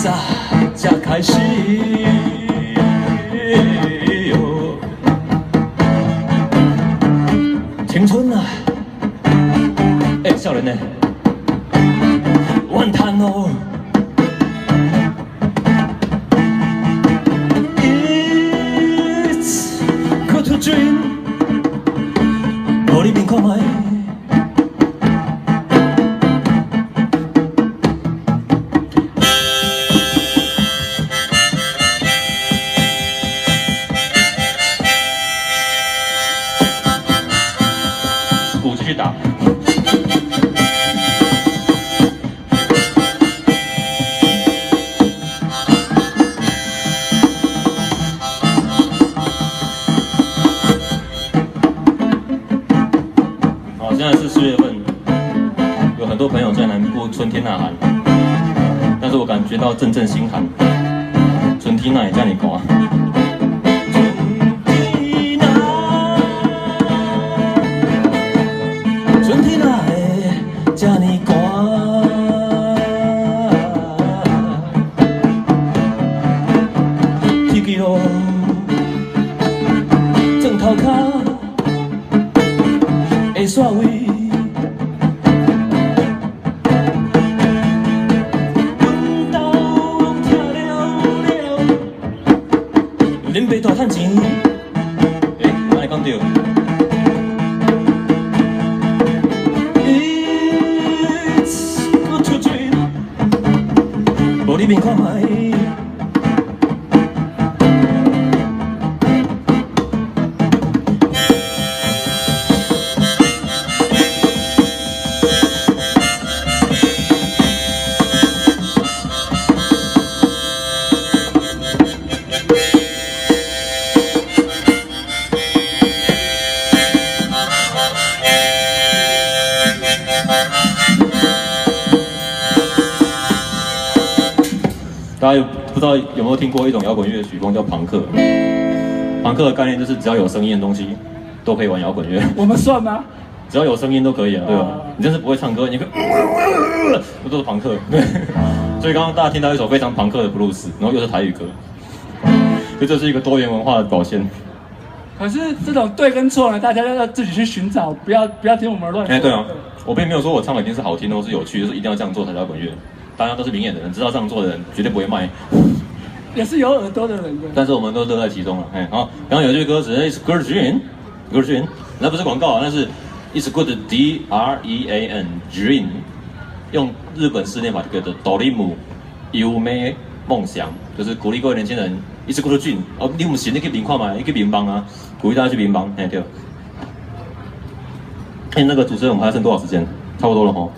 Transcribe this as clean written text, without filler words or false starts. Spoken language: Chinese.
早才开始。青春啊，少年呢，怨叹哦。It's good to dream， 无你面看卖。鼓继续打。好，现在是4月份，有很多朋友在南部春天呐喊，但是我感觉到阵阵心寒，春天呐也叫你刮。春天呐会这呢寒，天气咯正头壳的煞位，阮兜听了，恁爸大趁钱，哪会讲对？无你面看卖，大家不知道有没有听过一种摇滚乐曲风叫朋克？朋克的概念就是只要有声音的东西都可以玩摇滚乐。我们算吗？只要有声音都可以啊，对吧？你真是不会唱歌，你可这都是朋克。对，所以刚刚大家听到一首非常朋克的 blues， 然后又是台语歌，所以这是一个多元文化的表现。可是这种对跟错呢，大家要自己去寻找，不要听我们乱说。对啊，我并没有说我唱的一定是好听的或是有趣的，就是一定要这样做才摇滚乐。大家都是明眼的人，知道这样做的人绝对不会卖。也是有耳朵的人的。但是我们都乐在其中了。好，刚刚有一句歌词 ，It's good dream， 那不是广告啊，那是 It's good dream dream， 用日本式念法就叫做 Dorimu 优美梦想，就是鼓励各位年轻人 It's good dream。哦，你不行，你去民看嘛，你去民帮啊，鼓励大家去民帮，对。那个主持人，我们还剩多少时间？差不多了吼。